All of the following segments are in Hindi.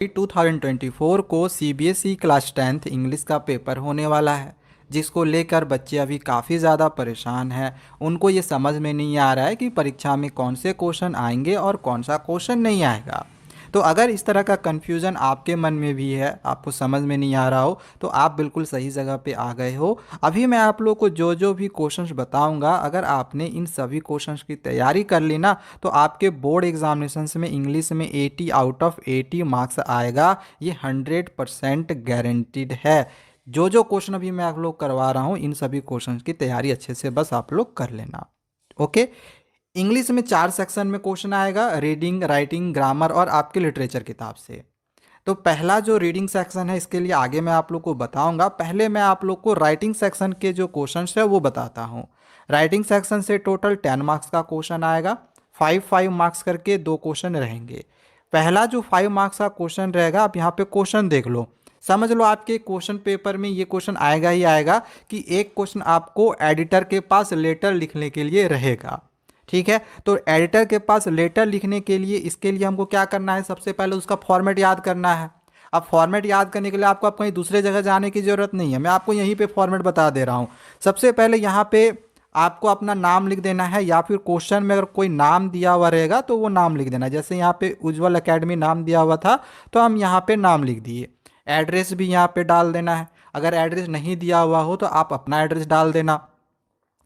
2024 को सीबीएसई क्लास 10th इंग्लिश का पेपर होने वाला है, जिसको लेकर बच्चे अभी काफ़ी ज़्यादा परेशान हैं। उनको ये समझ में नहीं आ रहा है कि परीक्षा में कौन से क्वेश्चन आएंगे और कौन सा क्वेश्चन नहीं आएगा। तो अगर इस तरह का कन्फ्यूज़न आपके मन में भी है, आपको समझ में नहीं आ रहा हो, तो आप बिल्कुल सही जगह पे आ गए हो। अभी मैं आप लोग को जो जो भी क्वेश्चंस बताऊंगा, अगर आपने इन सभी क्वेश्चंस की तैयारी कर ली ना, तो आपके बोर्ड एग्जामिनेशंस में इंग्लिश में 80 आउट ऑफ 80 मार्क्स आएगा। ये 100% गारंटीड है। जो जो क्वेश्चन अभी मैं आप लोग करवा रहा हूँ, इन सभी क्वेश्चन की तैयारी अच्छे से बस आप लोग कर लेना। ओके। इंग्लिश में 4 सेक्शन में क्वेश्चन आएगा, रीडिंग, राइटिंग, ग्रामर और आपके लिटरेचर किताब से। तो पहला जो रीडिंग सेक्शन है, इसके लिए आगे मैं आप लोग को बताऊंगा। पहले मैं आप लोग को राइटिंग सेक्शन के जो क्वेश्चंस है वो बताता हूँ। राइटिंग सेक्शन से टोटल 10 मार्क्स का क्वेश्चन आएगा। 5 मार्क्स करके दो क्वेश्चन रहेंगे। पहला जो 5 मार्क्स का क्वेश्चन रहेगा, आप यहाँ पे क्वेश्चन देख लो, समझ लो आपके क्वेश्चन पेपर में ये क्वेश्चन आएगा ही आएगा कि एक क्वेश्चन आपको एडिटर के पास लेटर लिखने के लिए रहेगा। ठीक है, तो एडिटर के पास लेटर लिखने के लिए, इसके लिए हमको क्या करना है, सबसे पहले उसका फॉर्मेट याद करना है। अब फॉर्मेट याद करने के लिए आपको अब कहीं दूसरे जगह जाने की ज़रूरत नहीं है, मैं आपको यहीं पे फॉर्मेट बता दे रहा हूँ। सबसे पहले यहाँ पे आपको अपना नाम लिख देना है, या फिर क्वेश्चन में अगर कोई नाम दिया हुआ रहेगा तो वो नाम लिख देना। जैसे यहाँ पे उज्जवल एकेडमी नाम दिया हुआ था, तो हम यहाँ पे नाम लिख दिए। एड्रेस भी यहाँ पे डाल देना है। अगर एड्रेस नहीं दिया हुआ हो तो आप अपना एड्रेस डाल देना।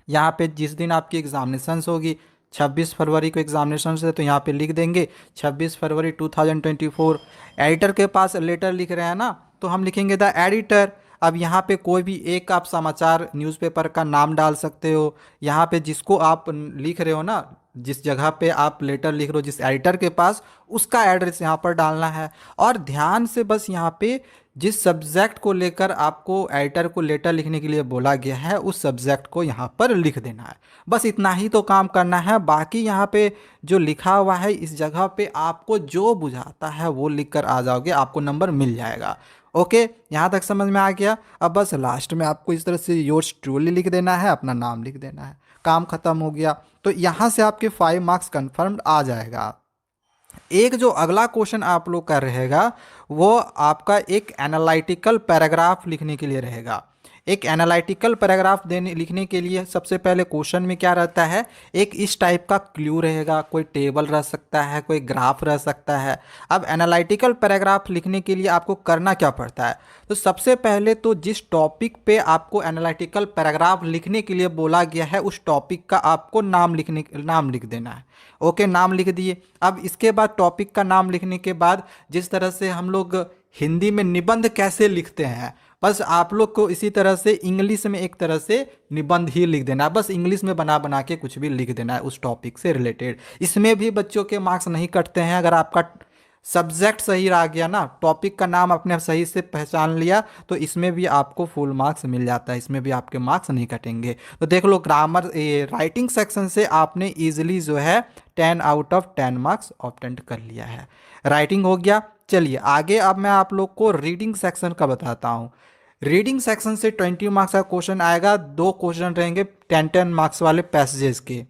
यहाँ पे जिस दिन आपकी एग्जामिनेशंस होगी, 26 फरवरी को एग्जामिनेशन है, तो यहाँ पे लिख देंगे 26 फरवरी 2024। एडिटर के पास लेटर लिख रहे हैं ना, तो हम लिखेंगे द एडिटर। अब यहाँ पे कोई भी एक आप समाचार न्यूज़पेपर का नाम डाल सकते हो। यहाँ पे जिसको आप लिख रहे हो ना, जिस जगह पे आप लेटर लिख रहे हो, जिस एडिटर के पास, उसका एड्रेस यहाँ पर डालना है। और ध्यान से बस यहाँ पे जिस सब्जेक्ट को लेकर आपको एडिटर को लेटर लिखने के लिए बोला गया है, उस सब्जेक्ट को यहाँ पर लिख देना है। बस इतना ही तो काम करना है। बाकी यहाँ पे जो लिखा हुआ है, इस जगह पे आपको जो बुझाता है वो लिख कर आ जाओगे, आपको नंबर मिल जाएगा। ओके, यहाँ तक समझ में आ गया। अब बस लास्ट में आपको इस तरह से योर्स ट्रूली लिख देना है, अपना नाम लिख देना है, काम खत्म हो गया। तो यहाँ से आपके 5 मार्क्स कन्फर्म्ड आ जाएगा। एक जो अगला क्वेश्चन आप लोग का रहेगा, वो आपका एक एनालिटिकल पैराग्राफ लिखने के लिए रहेगा। एक एनालिटिकल पैराग्राफ देने लिखने के लिए सबसे पहले क्वेश्चन में क्या रहता है, एक इस टाइप का क्लू रहेगा, कोई टेबल रह सकता है, कोई ग्राफ रह सकता है। अब एनालिटिकल पैराग्राफ लिखने के लिए आपको करना क्या पड़ता है, तो सबसे पहले तो जिस टॉपिक पे आपको एनालिटिकल पैराग्राफ लिखने के लिए बोला गया है, उस टॉपिक का आपको नाम लिख देना है। ओके, नाम लिख दिए। अब इसके बाद टॉपिक का नाम लिखने के बाद, जिस तरह से हम लोग हिंदी में निबंध कैसे लिखते हैं, बस आप लोग को इसी तरह से इंग्लिश में एक तरह से निबंध ही लिख देना है। बस इंग्लिश में बना बना के कुछ भी लिख देना है उस टॉपिक से रिलेटेड। इसमें भी बच्चों के मार्क्स नहीं कटते हैं। अगर आपका सब्जेक्ट सही रह गया ना, टॉपिक का नाम आपने सही से पहचान लिया, तो इसमें भी आपको फुल मार्क्स मिल जाता है, इसमें भी आपके मार्क्स नहीं कटेंगे। तो देख लो, ग्रामर राइटिंग सेक्शन से आपने इजीली जो है 10 आउट ऑफ 10 मार्क्स ऑब्टेन कर लिया है। राइटिंग हो गया। चलिए आगे, अब मैं आप लोग को रीडिंग सेक्शन का बताता हूँ। रीडिंग सेक्शन से 20 मार्क्स का क्वेश्चन आएगा। दो क्वेश्चन रहेंगे 10-10 मार्क्स वाले पैसेजेस के।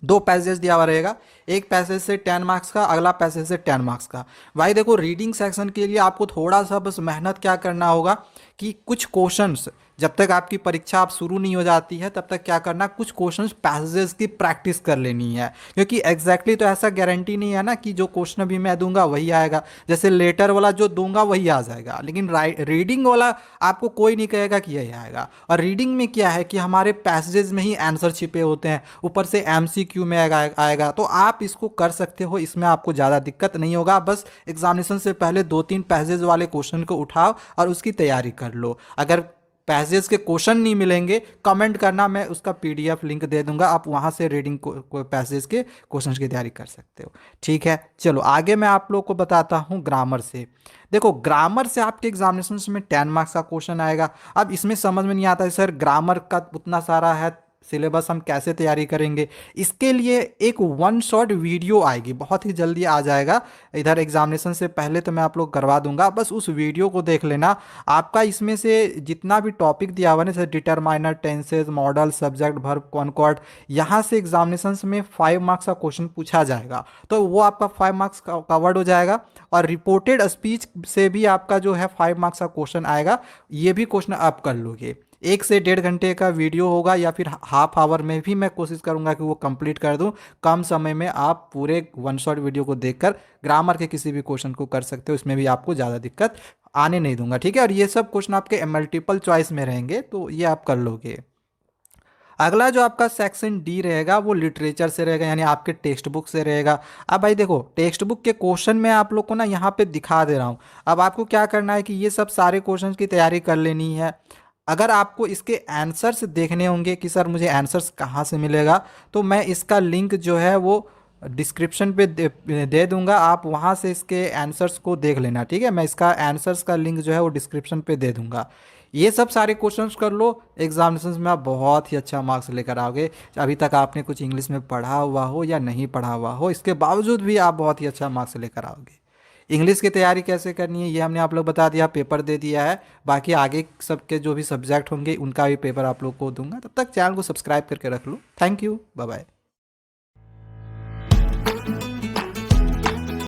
दो पैसेज दिया हुआ रहेगा, एक पैसेज से 10 मार्क्स का, अगला पैसेज से 10 मार्क्स का। भाई देखो, रीडिंग सेक्शन के लिए आपको थोड़ा सा बस मेहनत क्या करना होगा कि कुछ क्वेश्चंस, जब तक आपकी परीक्षा आप शुरू नहीं हो जाती है, तब तक क्या करना, कुछ क्वेश्चंस पैसेजेस की प्रैक्टिस कर लेनी है। क्योंकि एग्जैक्टली तो ऐसा गारंटी नहीं है ना कि जो क्वेश्चन भी मैं दूंगा वही आएगा। जैसे लेटर वाला जो दूंगा वही आ जाएगा, लेकिन रीडिंग वाला आपको कोई नहीं कहेगा कि यही आएगा। और रीडिंग में क्या है कि हमारे पैसेजेस में ही आंसर छिपे होते हैं, ऊपर से एमसीक्यू में आएगा। तो आप इसको कर सकते हो, इसमें आपको ज़्यादा दिक्कत नहीं होगा। बस एग्जामिनेशन से पहले 2-3 पैसेज वाले क्वेश्चन को उठाओ और उसकी तैयारी कर लो। अगर पैसेज के क्वेश्चन नहीं मिलेंगे, कमेंट करना, मैं उसका पीडीएफ लिंक दे दूंगा, आप वहां से रीडिंग को पैसेज के क्वेश्चंस की तैयारी कर सकते हो। ठीक है, चलो आगे मैं आप लोग को बताता हूं ग्रामर से। देखो, ग्रामर से आपके एग्जामिनेशन में 10 मार्क्स का क्वेश्चन आएगा। अब इसमें समझ में नहीं आता है सर, ग्रामर का उतना सारा है, सिलेबस हम कैसे तैयारी करेंगे, इसके लिए एक वन शॉट वीडियो आएगी, बहुत ही जल्दी आ जाएगा। इधर एग्जामिनेशन से पहले तो मैं आप लोग करवा दूंगा, बस उस वीडियो को देख लेना। आपका इसमें से जितना भी टॉपिक दिया हुआ है, जैसे determiner, tenses, modal, subject, verb, concord, यहाँ से एग्जामिनेशन में 5 मार्क्स का क्वेश्चन पूछा जाएगा, तो वो आपका 5 मार्क्स कवर्ड हो जाएगा। और रिपोर्टेड स्पीच से भी आपका जो है 5 मार्क्स का क्वेश्चन आएगा, ये भी क्वेश्चन आप कर लोगे। 1 से 1.5 घंटे का वीडियो होगा या फिर हाफ आवर में भी मैं कोशिश करूंगा कि वो कंप्लीट कर दूं। कम समय में आप पूरे वन शॉट वीडियो को देखकर ग्रामर के किसी भी क्वेश्चन को कर सकते हो, इसमें भी आपको ज़्यादा दिक्कत आने नहीं दूंगा, ठीक है। और ये सब क्वेश्चन आपके मल्टीपल चॉइस में रहेंगे, तो ये आप कर लोगे। अगला जो आपका सेक्शन डी रहेगा वो लिटरेचर से रहेगा, यानी आपके टेक्स्ट बुक से रहेगा। अब भाई देखो, टेक्स्ट बुक के क्वेश्चन मैं आप लोग को ना यहाँ पे दिखा दे रहा हूँ। अब आपको क्या करना है कि ये सब सारे क्वेश्चंस की तैयारी कर लेनी है। अगर आपको इसके आंसर्स देखने होंगे कि सर मुझे आंसर्स कहाँ से मिलेगा, तो मैं इसका लिंक जो है वो डिस्क्रिप्शन पे दे दूंगा, आप वहाँ से इसके आंसर्स को देख लेना, ठीक है। मैं इसका आंसर्स का लिंक जो है वो डिस्क्रिप्शन पे दे दूंगा। ये सब सारे क्वेश्चंस कर लो, एग्जामिनेशन में आप बहुत ही अच्छा मार्क्स लेकर आओगे। अभी तक आपने कुछ इंग्लिश में पढ़ा हुआ हो या नहीं पढ़ा हुआ हो, इसके बावजूद भी आप बहुत ही अच्छा मार्क्स लेकर आओगे। इंग्लिश की तैयारी कैसे करनी है ये हमने आप लोग बता दिया, पेपर दे दिया है। बाकी आगे सबके जो भी सब्जेक्ट होंगे उनका भी पेपर आप लोग को दूंगा। तब तक चैनल को सब्सक्राइब करके रख लो। Thank you, bye bye.